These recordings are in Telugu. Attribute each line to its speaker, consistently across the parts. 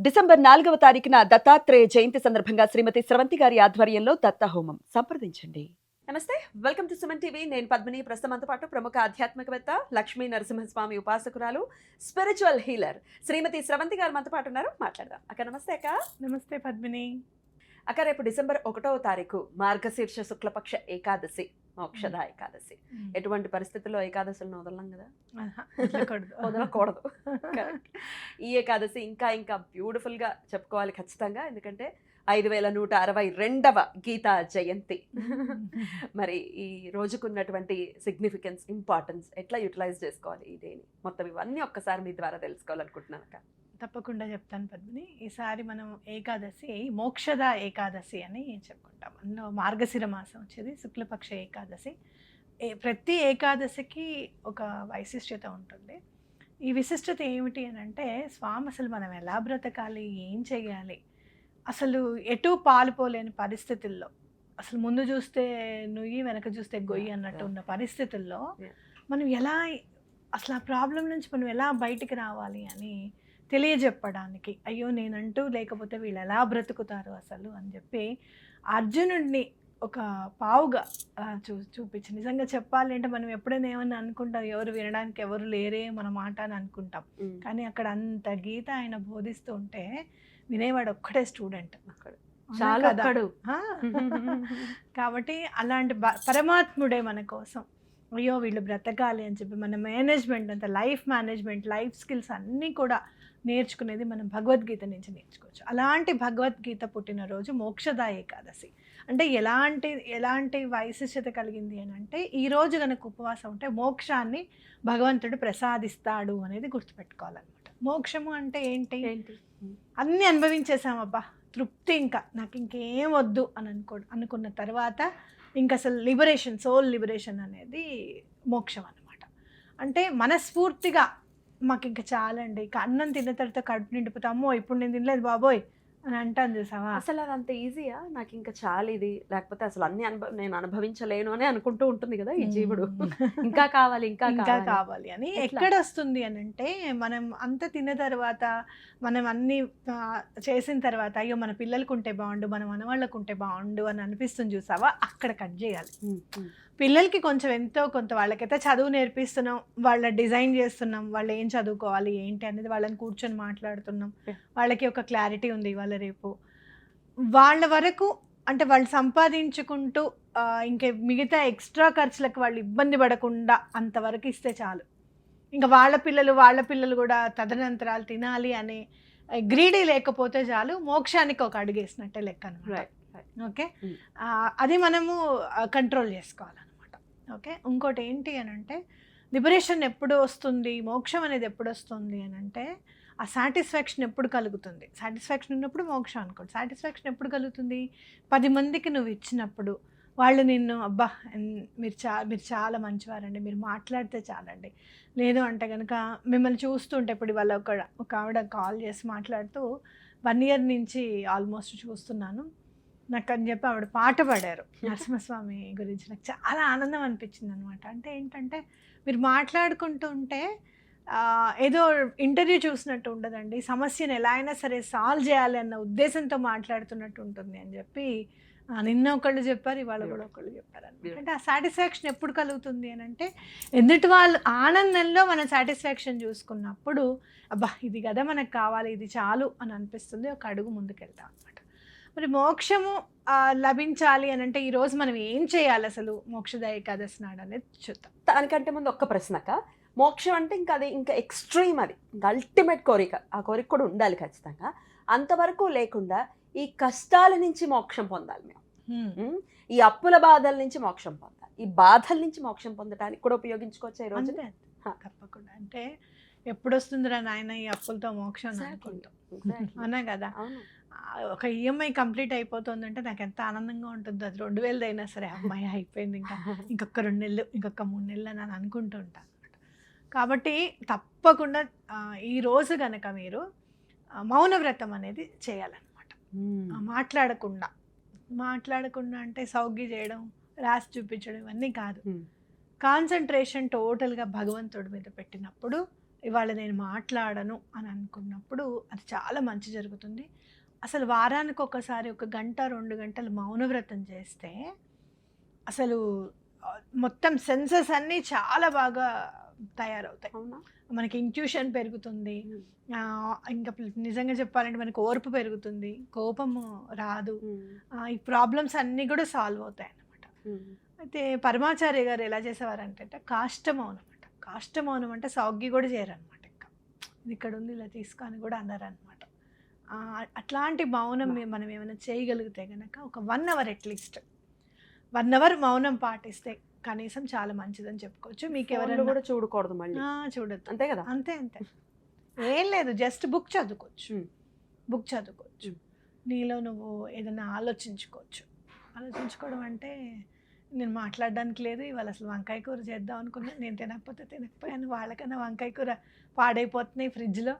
Speaker 1: డిసెంబర్ 4వ తారీఖున దత్తాత్రేయ జయంతి సందర్భంగా శ్రీమతి స్రవంతి గారి ఆధ్వర్యంలో దత్త హోమం సంప్రదించండి. నమస్తే, వెల్కమ్ టు సుమన్ టీవీ. నేను పద్మిని. ప్రస్తుతంతో పాటు ప్రముఖ ఆధ్యాత్మికవేత్త, లక్ష్మీ నరసింహస్వామి ఉపాసకురాలు, స్పిరిచువల్ హీలర్ శ్రీమతి స్రవంతి గారు మనతో పాటు ఉన్నారు. మాట్లాడదాం. అక్క నమస్తే. అక్క
Speaker 2: నమస్తే పద్మిని.
Speaker 1: అక్క, రేపు డిసెంబర్ 1వ తారీఖు మార్గశీర్ష శుక్లపక్ష ఏకాదశి, మోక్షద ఏకాదశి. ఎటువంటి పరిస్థితుల్లో ఏకాదశులను వదలం కదా, వదలకూడదు. ఈ ఏకాదశి ఇంకా ఇంకా బ్యూటిఫుల్ గా చెప్పుకోవాలి ఖచ్చితంగా, ఎందుకంటే 5162వ గీతా జయంతి. మరి ఈ రోజుకున్నటువంటి సిగ్నిఫికెన్స్, ఇంపార్టెన్స్, ఎట్లా యూటిలైజ్ చేసుకోవాలి ఈ డేని, మొత్తం ఇవన్నీ ఒక్కసారి మీ ద్వారా తెలుసుకోవాలనుకుంటున్నాను అక్క.
Speaker 2: తప్పకుండా చెప్తాను పద్మిని. ఈసారి మనం ఏకాదశి మోక్షద ఏకాదశి అని చెప్పుకుంటాం. అందులో మార్గశిర మాసం వచ్చేది శుక్లపక్ష ఏకాదశి. ప్రతి ఏకాదశికి ఒక వైశిష్ట్యత ఉంటుంది. ఈ విశిష్టత ఏమిటి అని అంటే, స్వామి అసలు మనం ఎలా బ్రతకాలి, ఏం చేయాలి, అసలు ఎటు పాలుపోలేని పరిస్థితుల్లో, అసలు ముందు చూస్తే నుయ్యి వెనక చూస్తే గొయ్యి అన్నట్టు ఉన్న పరిస్థితుల్లో మనం ఎలా, అసలు ఆ ప్రాబ్లం నుంచి మనం ఎలా బయటికి రావాలి అని తెలియజెప్పడానికి, అయ్యో నేనంటూ లేకపోతే వీళ్ళు ఎలా బ్రతుకుతారు అసలు అని చెప్పి అర్జునుడిని ఒక పావుగా చూపించి, నిజంగా చెప్పాలి అంటే మనం ఎప్పుడైనా ఏమన్నా అనుకుంటాం, ఎవరు వినడానికి ఎవరు లేరే మన మాట అని అనుకుంటాం. కానీ అక్కడ అంత గీత ఆయన బోధిస్తూ ఉంటే వినేవాడు ఒక్కడే స్టూడెంట్ కాబట్టి అలాంటి పరమాత్ముడే మన కోసం, అయ్యో వీళ్ళు బ్రతకాలి అని చెప్పి మన మేనేజ్మెంట్ అంతా, లైఫ్ మేనేజ్మెంట్, లైఫ్ స్కిల్స్ అన్నీ కూడా నేర్చుకునేది మనం భగవద్గీత నుంచి నేర్చుకోవచ్చు. అలాంటి భగవద్గీత పుట్టినరోజు మోక్షద ఏకాదశి. అంటే ఎలాంటి వైశిష్ట్యత కలిగింది అని అంటే, ఈరోజు కనుక ఉపవాసం ఉంటే మోక్షాన్ని భగవంతుడు ప్రసాదిస్తాడు అనేది గుర్తుపెట్టుకోవాలన్నమాట. మోక్షము అంటే ఏంటి? అన్నీ అనుభవించేసామబ్బా, తృప్తి, ఇంకా నాకు ఇంకేం వద్దు అని అనుకున్న తర్వాత ఇంకా అసలు లిబరేషన్, సోల్ లిబరేషన్ అనేది మోక్షం అన్నమాట. అంటే మనస్ఫూర్తిగా మాకు ఇంకా చాలండి, అన్నం తిన్న తర్వాత కడుపు నిండిపోతామో, ఇప్పుడు నేను తినలేదు బాబోయ్ అని అంటాను చూసావా.
Speaker 1: అసలు అది అంత ఈజీయా? నాకు ఇంకా చాలు ఇది, లేకపోతే అసలు అన్ని నేను అనుభవించలేను అని అనుకుంటూ ఉంటుంది కదా ఈ జీవుడు. ఇంకా కావాలి, ఇంకా
Speaker 2: కావాలి అని ఎక్కడ వస్తుంది అని అంటే, మనం అంత తిన్న తర్వాత, మనం అన్ని చేసిన తర్వాత, అయ్యో మన పిల్లలకు ఉంటే బాగుండు, మన మనవాళ్ళకు ఉంటే బాగుండు అని అనిపిస్తుంది చూసావా, అక్కడ కట్ చేయాలి. పిల్లలకి కొంచెం ఎంతో కొంత, వాళ్ళకైతే చదువు నేర్పిస్తున్నాం, వాళ్ళ డిజైన్ చేస్తున్నాం, వాళ్ళు ఏం చదువుకోవాలి ఏంటి అనేది వాళ్ళని కూర్చొని మాట్లాడుతున్నాం, వాళ్ళకి ఒక క్లారిటీ ఉంది ఇవాళ రేపు. వాళ్ళ వరకు అంటే వాళ్ళు సంపాదించుకుంటూ ఇంకా మిగతా ఎక్స్ట్రా ఖర్చులకు వాళ్ళు ఇబ్బంది పడకుండా అంతవరకు ఇస్తే చాలు. ఇంకా వాళ్ళ పిల్లలు కూడా తదనంతరాలు తినాలి అనే గ్రీడీ లేకపోతే చాలు, మోక్షానికి ఒక అడుగేసినట్టే లెక్క అన్నమాట. ఓకే, అది మనము కంట్రోల్ చేసుకోవాలన్నమాట. ఓకే, ఇంకోటి ఏంటి అని అంటే, లిబరేషన్ ఎప్పుడు వస్తుంది, మోక్షం అనేది ఎప్పుడు వస్తుంది అని అంటే, ఆ సాటిస్ఫాక్షన్ ఎప్పుడు కలుగుతుంది. సాటిస్ఫాక్షన్ ఉన్నప్పుడు మోక్షం అనుకోండి. సాటిస్ఫాక్షన్ ఎప్పుడు కలుగుతుంది? 10 మందికి నువ్వు ఇచ్చినప్పుడు వాళ్ళు నిన్ను, అబ్బా మీరు చాలా మంచివారండి, మీరు మాట్లాడితే చాలండి, లేదు అంటే కనుక మిమ్మల్ని చూస్తుంటే, ఇప్పుడు ఇవాళ ఒక ఆవిడ కాల్ చేసి మాట్లాడుతూ, 1 year నుంచి ఆల్మోస్ట్ చూస్తున్నాను నాకు అని చెప్పి ఆవిడ పాట పాడారు నరసింహస్వామి గురించి. నాకు చాలా ఆనందం అనిపించింది అనమాట. అంటే ఏంటంటే, మీరు మాట్లాడుకుంటూ ఉంటే ఏదో ఇంటర్వ్యూ చూసినట్టు ఉండదండి, సమస్యను ఎలా అయినా సరే సాల్వ్ చేయాలి అన్న ఉద్దేశంతో మాట్లాడుతున్నట్టు ఉంటుంది అని చెప్పి నిన్న ఒకళ్ళు చెప్పారు, ఇవాళ కూడా ఒకళ్ళు చెప్పారు అనమాట. అంటే ఆ సాటిస్ఫాక్షన్ ఎప్పుడు కలుగుతుంది అని అంటే, ఎదుటి వాళ్ళు ఆనందంలో మనం సాటిస్ఫాక్షన్ చూసుకున్నప్పుడు, అబ్బా ఇది కదా మనకు కావాలి, ఇది చాలు అని అనిపిస్తుంది, ఒక అడుగు ముందుకెళ్తాం అనమాట. మరి మోక్షము లభించాలి అని అంటే ఈరోజు మనం ఏం చేయాలి అసలు మోక్షద ఏకాదశి నాడు అనేది చూద్దాం.
Speaker 1: దానికంటే ముందు ఒక్క ప్రశ్నక, మోక్షం అంటే ఇంకా అది ఇంకా ఎక్స్ట్రీమ్, అది ఇంకా అల్టిమేట్ కోరిక, ఆ కోరిక కూడా ఉండాలి ఖచ్చితంగా. అంతవరకు లేకుండా ఈ కష్టాల నుంచి మోక్షం పొందాలి మేము, ఈ అప్పుల బాధల నుంచి మోక్షం పొందాలి, ఈ బాధల నుంచి మోక్షం పొందడానికి కూడా ఉపయోగించుకోవచ్చు ఈ రోజు.
Speaker 2: తప్పకుండా. అంటే ఎప్పుడు వస్తుందిరా నాయన ఈ అప్పులతో మోక్షం అనుకుంటాం, అవునా కదా. ఒక ఈఎంఐ కంప్లీట్ అయిపోతుందంటే నాకు ఎంత ఆనందంగా ఉంటుందో, అది 2000 అయినా సరే, అమ్మాయి అయిపోయింది, ఇంకొక 2 నెలలు, ఇంకొక 3 నెలలు అని అనుకుంటూ ఉంటాను. కాబట్టి తప్పకుండా ఈరోజు కనుక మీరు మౌనవ్రతం అనేది చేయాలన్నమాట. మాట్లాడకుండా అంటే సౌగ్గి చేయడం, రాసి చూపించడం ఇవన్నీ కాదు. కాన్సన్ట్రేషన్ టోటల్గా భగవంతుడి మీద పెట్టినప్పుడు ఇవాళ నేను మాట్లాడను అని అనుకున్నప్పుడు అది చాలా మంచి జరుగుతుంది. అసలు వారానికి ఒకసారి 1 గంట 2 గంటలు మౌనవ్రతం చేస్తే అసలు మొత్తం సెన్సెస్ అన్నీ చాలా బాగా తయారవుతాయి.
Speaker 1: అవునా?
Speaker 2: మనకి ఇంట్యూషన్ పెరుగుతుంది. ఇంకా నిజంగా చెప్పాలంటే మనకి ఓర్పు పెరుగుతుంది, కోపము రాదు, ఈ ప్రాబ్లమ్స్ అన్నీ కూడా సాల్వ్ అవుతాయి అన్నమాట. అయితే పరమాచార్య గారు ఎలా చేసేవారంటే కాష్టమౌనం అనమాట. కాష్టమౌనం అంటే సౌగ్గి కూడా చేయరనమాట. ఇంకా ఇది ఇక్కడ ఉంది ఇలా తీసుకొని కూడా అన్నారనమాట. అట్లాంటి మౌనం మనం ఏమైనా చేయగలిగితే కనుక ఒక 1 అవర్ అట్లీస్ట్ 1 అవర్ మౌనం పాటిస్తే కనీసం చాలా మంచిదని చెప్పుకోవచ్చు. మీకు ఎవరైనా
Speaker 1: కూడా చూడకూడదు, మళ్ళీ
Speaker 2: చూడొద్దు,
Speaker 1: అంతే కదా?
Speaker 2: అంతే అంతే. ఏం లేదు, జస్ట్ బుక్ చదువుకోవచ్చు. బుక్ చదువుకోవచ్చు, నీలో నువ్వు ఏదైనా ఆలోచించుకోవడం అంటే నేను మాట్లాడడానికి లేదు. ఇవాళ అసలు వంకాయ కూర చేద్దాం అనుకున్నా, నేను తినకపోయాను, వాళ్ళకన్నా వంకాయ కూర పాడైపోతున్నాయి ఫ్రిడ్జ్లో,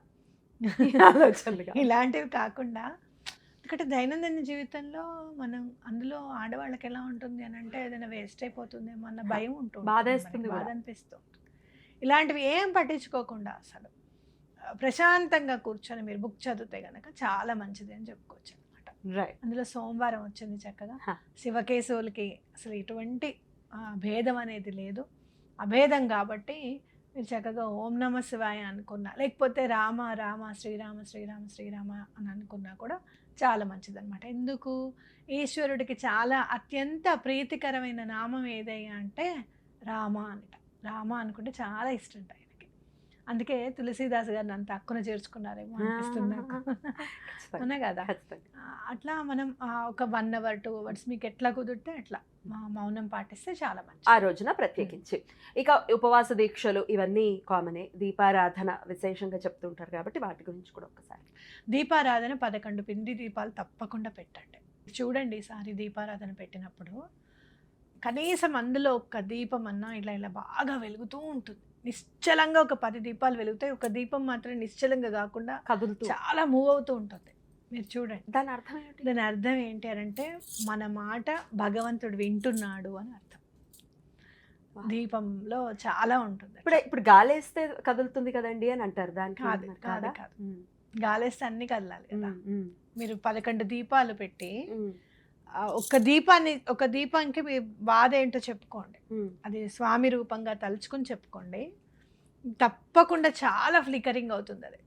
Speaker 2: ఇలాంటివి కాకుండా. ఎందుకంటే దైనందిన జీవితంలో మనం అందులో ఆడవాళ్ళకి ఎలా ఉంటుంది అని అంటే ఏదైనా వేస్ట్ అయిపోతుందేమో అన్న భయం ఉంటుంది, బాధ అనిపిస్తుంది. ఇలాంటివి ఏం పట్టించుకోకుండా అసలు ప్రశాంతంగా కూర్చొని మీరు బుక్ చదివితే కనుక చాలా మంచిది అని చెప్పుకోవచ్చు అనమాట. అందులో సోమవారం వచ్చింది చక్కగా. శివకేశవులకి అసలు ఎటువంటి భేదం అనేది లేదు, అభేదం కాబట్టి మీరు చక్కగా ఓం నమ శివాయ అనుకున్నా, లేకపోతే రామ రామ శ్రీరామ శ్రీరామ శ్రీరామ అని అనుకున్నా కూడా చాలా మంచిది అనమాట. ఎందుకు? ఈశ్వరుడికి చాలా అత్యంత ప్రీతికరమైన నామం ఏదయ్యా అంటే రామ అంట. రామ అనుకుంటే చాలా ఇష్టం ఆయనకి. అందుకే తులసీదాస్ గారిని అంత హక్కున చేర్చుకున్నారేమో అనిపిస్తుంది నాకు. అవునా కదా? అట్లా మనం ఒక 1 అవర్ 2 అవర్స్ మీకు ఎట్లా కుదిరితే అట్లా మౌనం పాటిస్తే చాలా మంచిది
Speaker 1: ఆ రోజున ప్రత్యేకించి. ఇక ఉపవాస దీక్షలు ఇవన్నీ కామనే, దీపారాధన విశేషంగా చెప్తుంటారు కాబట్టి వాటి గురించి కూడా ఒకసారి.
Speaker 2: దీపారాధన 11 పిండి దీపాలు తప్పకుండా పెట్టండి. చూడండి, ఈసారి దీపారాధన పెట్టినప్పుడు కనీసం అందులో ఒక దీపం అన్నా ఇలా బాగా వెలుగుతూ ఉంటుంది. నిశ్చలంగా ఒక 10 దీపాలు వెలుగుతాయి, ఒక దీపం మాత్రం నిశ్చలంగా కాకుండా కదులుతూ చాలా మూవ్ అవుతూ ఉంటుంది. మీరు చూడండి, దాని అర్థం ఏంటి? దాని అర్థం ఏంటి అని అంటే మన మాట భగవంతుడు వింటున్నాడు అని అర్థం. దీపంలో చాలా ఉంటుంది.
Speaker 1: ఇప్పుడు గాలేస్తే కదులుతుంది కదండి అని అంటారు, దానికి
Speaker 2: కాదు. గాలేస్తే అన్ని కదలాలి కదా. మీరు 11 దీపాలు పెట్టి ఒక దీపానికి మీ బాధ ఏంటో చెప్పుకోండి, అది స్వామి రూపంగా తలుచుకుని చెప్పుకోండి. తప్పకుండా చాలా ఫ్లికరింగ్ అవుతుంది, అది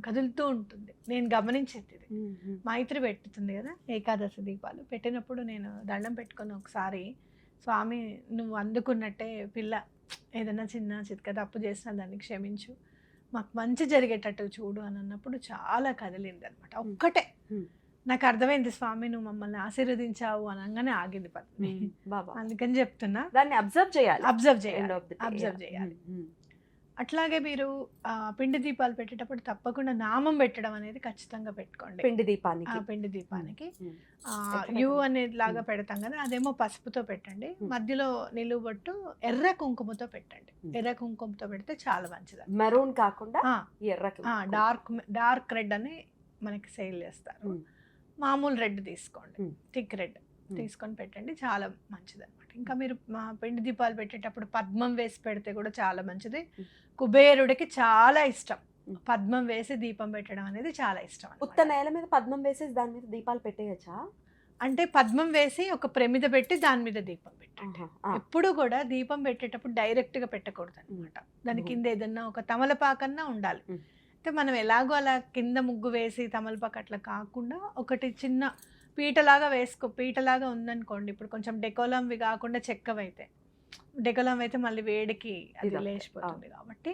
Speaker 2: కదులుతూ ఉంటుంది. నేను గమనించేది ఇది. మైత్రి పెట్టుతుంది కదా ఏకాదశి దీపాలు పెట్టినప్పుడు నేను దండం పెట్టుకొని ఒకసారి, స్వామి నువ్వు అందుకున్నట్టే పిల్ల ఏదైనా చిన్న చితక తప్పు చేసినా దాన్ని క్షమించు, మాకు మంచి జరిగేటట్టు చూడు అని అన్నప్పుడు చాలా కదిలింది అనమాట. ఒక్కటే నాకు అర్థమైంది, స్వామి నువ్వు మమ్మల్ని ఆశీర్వదించావు అనగానే ఆగింది పద్మిని. అందుకని చెప్తున్నా, దాన్ని అబ్జర్వ్ చేయాలి. అట్లాగే మీరు పిండి దీపాలు పెట్టేటప్పుడు తప్పకుండా నామం పెట్టడం అనేది ఖచ్చితంగా పెట్టుకోండి. పిండి దీపానికి యు అనేది లాగా పెడతాం కదా, అదేమో పసుపుతో పెట్టండి. మధ్యలో నిలువబట్టు ఎర్ర కుంకుమతో పెట్టండి. ఎర్ర కుంకుమతో పెడితే చాలా మంచిది.
Speaker 1: మెరూన్ కాకుండా
Speaker 2: డార్క్ రెడ్ అని మనకి సేల్ చేస్తారు. మామూలు రెడ్ తీసుకోండి, థిక్ రెడ్ తీసుకొని పెట్టండి, చాలా మంచిది అనమాట. ఇంకా మీరు పిండి దీపాలు పెట్టేటప్పుడు పద్మం వేసి పెడితే కూడా చాలా మంచిది. కుబేరుడికి చాలా ఇష్టం పద్మం వేసి దీపం పెట్టడం అనేది, చాలా ఇష్టం.
Speaker 1: ఉత్త నేల మీద పద్మం వేసేసి దాని మీద దీపాలు పెట్టేయచ్చా?
Speaker 2: అంటే పద్మం వేసి ఒక ప్రమిద పెట్టి దాని మీద దీపం పెట్టండి. ఎప్పుడు కూడా దీపం పెట్టేటప్పుడు డైరెక్ట్ గా పెట్టకూడదు అనమాట. దాని కింద ఏదన్నా ఒక తమలపాకన్నా ఉండాలి. అంటే మనం ఎలాగో అలా కింద ముగ్గు వేసి తమలపాకు అట్లా కాకుండా ఒకటి చిన్న పీటలాగా ఉందనుకోండి. ఇప్పుడు కొంచెం డెకోలంవి కాకుండా చెక్కవైతే, డెకోలం అయితే మళ్ళీ వేడికి అది లేచిపోతుంది కాబట్టి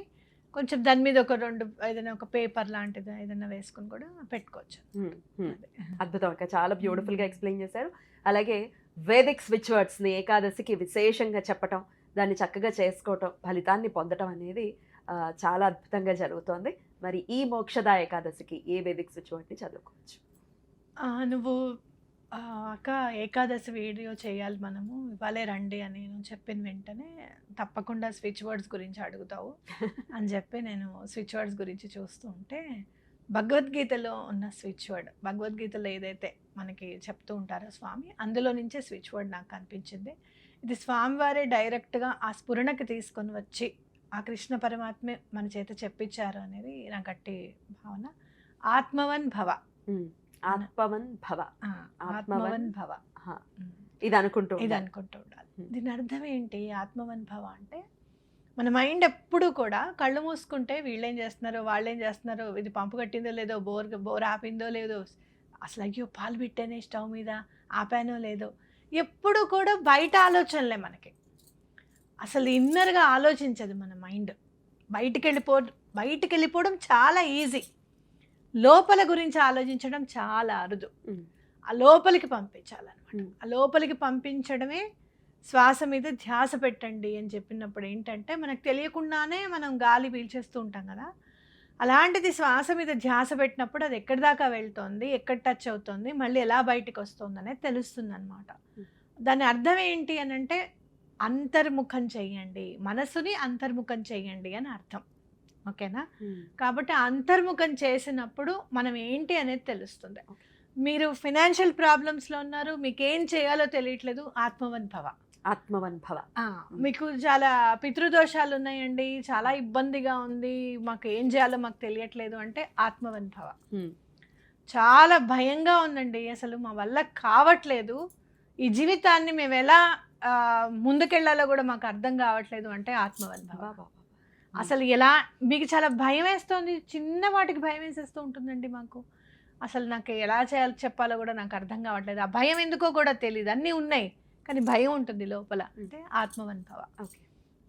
Speaker 2: కొంచెం దాని మీద ఒక 2 ఏదైనా ఒక పేపర్ లాంటిది ఏదైనా వేసుకుని కూడా పెట్టుకోవచ్చు.
Speaker 1: అద్భుతం, చాలా బ్యూటిఫుల్ గా ఎక్స్ప్లెయిన్ చేశారు. అలాగే వేదిక్ స్విచ్ వర్డ్స్ ని ఏకాదశికి విశేషంగా చెప్పటం, దాన్ని చక్కగా చేసుకోవటం, ఫలితాన్ని పొందటం అనేది చాలా అద్భుతంగా జరుగుతోంది. మరి ఈ మోక్షద ఏకాదశికి ఏ వేదిక్ స్విచ్ వర్డ్ ని చదువుకోవచ్చు?
Speaker 2: నువ్వు అక్క ఏకాదశి వీడియో చేయాలి మనము, ఇవాళే రండి అని నేను చెప్పిన వెంటనే తప్పకుండా స్విచ్ వర్డ్స్ గురించి అడుగుతావు అని చెప్పి నేను స్విచ్ వర్డ్స్ గురించి చూస్తూ ఉంటే భగవద్గీతలో ఉన్న స్విచ్ వర్డ్, భగవద్గీతలో ఏదైతే మనకి చెప్తూ ఉంటారో స్వామి, అందులో నుంచే స్విచ్ వర్డ్ నాకు కనిపించింది. ఇది స్వామివారే డైరెక్ట్గా ఆ స్ఫురణకి తీసుకొని వచ్చి ఆ కృష్ణ పరమాత్మే మన చేత చెప్పించారు అనేది నా గట్టి భావన. ఆత్మవన్ భవ,
Speaker 1: ఆత్మవన్ భవ,
Speaker 2: ఆత్మవన్ భవ,
Speaker 1: ఇది అనుకుంటూ
Speaker 2: ఉండాలి. దీని అర్థం ఏంటి? ఆత్మవన్ భవ అంటే మన మైండ్ ఎప్పుడు కూడా కళ్ళు మూసుకుంటే వీళ్ళేం చేస్తున్నారో వాళ్ళేం చేస్తున్నారో, ఇది పంపు కట్టిందో లేదో, బోర్ ఆపిందో లేదో, అసలు అయ్యో పాలు పెట్టానే స్టవ్ మీద, ఆపానో లేదో, ఎప్పుడు కూడా బయట ఆలోచనలే మనకి. అసలు ఇన్నర్గా ఆలోచించదు మన మైండ్. బయటికి వెళ్ళిపోవడం చాలా ఈజీ, లోపల గురించి ఆలోచించడం చాలా అరుదు. ఆ లోపలికి పంపించాలన్నమాట. ఆ లోపలికి పంపించడమే శ్వాస మీద ధ్యాస పెట్టండి అని చెప్పినప్పుడు ఏంటంటే, మనకు తెలియకుండానే మనం గాలి పీల్చేస్తూ ఉంటాం కదా, అలాంటిది శ్వాస మీద ధ్యాస పెట్టినప్పుడు అది ఎక్కడి దాకా వెళ్తుంది, ఎక్కడ టచ్ అవుతుంది, మళ్ళీ ఎలా బయటికి వస్తుంది అనేది తెలుస్తుంది అనమాట. దాని అర్థం ఏంటి అని అంటే, అంతర్ముఖం చెయ్యండి, మనసుని అంతర్ముఖం చెయ్యండి అని అర్థం. ఓకేనా? కాబట్టి అంతర్ముఖం చేసినప్పుడు మనం ఏంటి అనేది తెలుస్తుంది. మీరు ఫైనాన్షియల్ ప్రాబ్లమ్స్లో ఉన్నారు, మీకు ఏం చేయాలో తెలియట్లేదు, ఆత్మవన్ భవ.
Speaker 1: ఆత్మవన్ భవ.
Speaker 2: మీకు చాలా పితృదోషాలు ఉన్నాయండి, చాలా ఇబ్బందిగా ఉంది, మాకు ఏం చేయాలో మాకు తెలియట్లేదు అంటే ఆత్మవన్ భవ. చాలా భయంగా ఉందండి, అసలు మా వల్ల కావట్లేదు, ఈ జీవితాన్ని మేము ఎలా ముందుకెళ్లాలో కూడా మాకు అర్థం కావట్లేదు అంటే ఆత్మవన్ భవ. అసలు ఎలా మీకు చాలా భయం వేస్తుంది, చిన్న వాటికి భయం వేసేస్తూ ఉంటుందండి మాకు, అసలు నాకు ఎలా చేయాలో చెప్పాలో కూడా నాకు అర్థం కావట్లేదు, ఆ భయం ఎందుకో కూడా తెలియదు, అన్నీ ఉన్నాయి కానీ భయం ఉంటుంది లోపల అంటే ఆత్మవన్ భవ.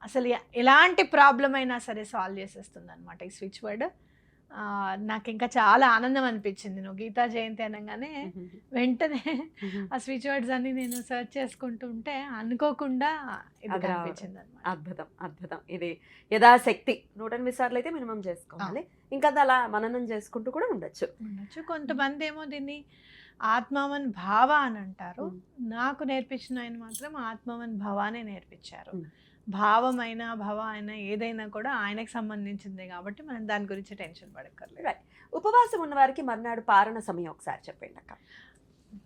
Speaker 2: అసలు ఎలాంటి ప్రాబ్లం అయినా సరే సాల్వ్ చేసేస్తుంది అనమాట ఈ స్విచ్ వర్డ్. నాకు ఇంకా చాలా ఆనందం అనిపించింది. నువ్వు గీతా జయంతి అనగానే వెంటనే ఆ స్విచ్ వర్డ్స్ అన్ని నేను సెర్చ్ చేసుకుంటూ ఉంటే అనుకోకుండా ఇది అనిపించింది అనమాట.
Speaker 1: అద్భుతం, అద్భుతం. ఇది యథాశక్తి 108 సార్లు అయితే మినిమం చేసుకోవాలి, ఇంకా అలా మననం చేసుకుంటూ కూడా ఉండొచ్చు.
Speaker 2: కొంతమంది ఏమో దీన్ని ఆత్మవన్ భావ అని అంటారు, నాకు నేర్పించిన ఆయన మాత్రం ఆత్మవన్ భవానే నేర్పించారు. భావమైనా భవ అయినా ఏదైనా కూడా ఆయనకు సంబంధించిందే కాబట్టి మనం దాని గురించి టెన్షన్ పడక్కర్లేదు.
Speaker 1: ఉపవాసం ఉన్న వారికి మర్నాడు పారణ సమయం ఒకసారి చెప్పండి అక్క.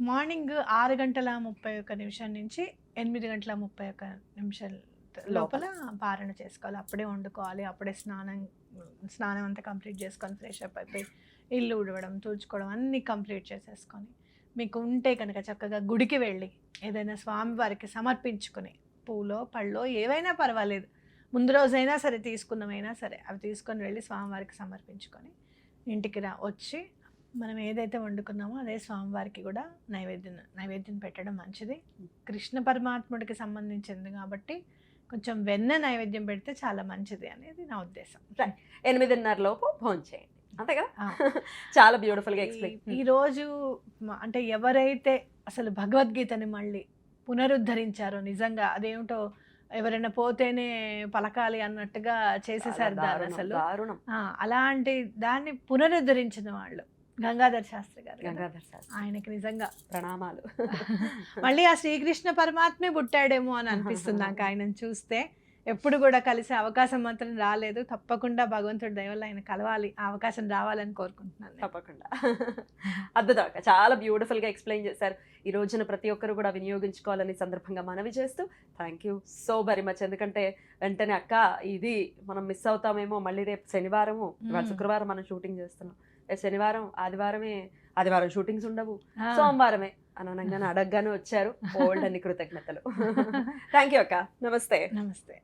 Speaker 2: మార్నింగ్ 6:31 నుంచి 8:31 లోపల పారణ చేసుకోవాలి. అప్పుడే వండుకోవాలి, అప్పుడే స్నానం అంతా కంప్లీట్ చేసుకొని ఫ్రెష్ అప్ అయిపోయి ఇల్లు ఉడవడం, తుడుచుకోవడం అన్నీ కంప్లీట్ చేసేసుకొని, మీకు ఉంటే కనుక చక్కగా గుడికి వెళ్ళి ఏదైనా స్వామివారికి సమర్పించుకుని, పూలో పళ్ళో ఏవైనా పర్వాలేదు, ముందు రోజైనా సరే తీసుకున్నవైనా సరే అవి తీసుకొని వెళ్ళి స్వామివారికి సమర్పించుకొని ఇంటికి వచ్చి మనం ఏదైతే వండుకున్నామో అదే స్వామివారికి కూడా నైవేద్యం పెట్టడం మంచిది. కృష్ణ పరమాత్ముడికి సంబంధించింది కాబట్టి కొంచెం వెన్న నైవేద్యం పెడితే చాలా మంచిది అనేది నా ఉద్దేశం.
Speaker 1: 8:30 లోపు భోజనం చేయండి, అంతే కదా? చాలా బ్యూటిఫుల్గా ఎక్స్ప్లెయిన్.
Speaker 2: ఈరోజు అంటే ఎవరైతే అసలు భగవద్గీతని మళ్ళీ పునరుద్ధరించారో, నిజంగా అదేమిటో ఎవరైనా పోతేనే పలకాలి అన్నట్టుగా చేసేసారు దాన్ని. అసలు అలాంటి దాన్ని పునరుద్ధరించిన వాళ్ళు గంగాధర్ శాస్త్రి గారు. ఆయనకి నిజంగా
Speaker 1: ప్రణామాలు.
Speaker 2: మళ్ళీ ఆ శ్రీకృష్ణ పరమాత్మే పుట్టాడేమో అని అనిపిస్తుంది నాకు ఆయనను చూస్తే. ఎప్పుడు కూడా కలిసే అవకాశం మాత్రం రాలేదు, తప్పకుండా భగవంతుడి దయ వల్ల ఆయన కలవాలి, ఆ అవకాశం రావాలని కోరుకుంటున్నాను.
Speaker 1: తప్పకుండా. అద్భుతం, చాలా బ్యూటిఫుల్గా ఎక్స్ప్లెయిన్ చేశారు. ఈ రోజున ప్రతి ఒక్కరు కూడా వినియోగించుకోవాలని సందర్భంగా మనవి చేస్తూ thank you so very much. ఎందుకంటే వెంటనే అక్క ఇది మనం మిస్ అవుతామేమో, మళ్ళీ రేపు శనివారము, శుక్రవారం మనం షూటింగ్ చేస్తున్నాం, శనివారం ఆదివారం షూటింగ్స్ ఉండవు, సోమవారమే అనగానే అడగగానే వచ్చారు. ఓల్డ్ అని కృతజ్ఞతలు. థ్యాంక్ యూ అక్క. నమస్తే.
Speaker 2: నమస్తే.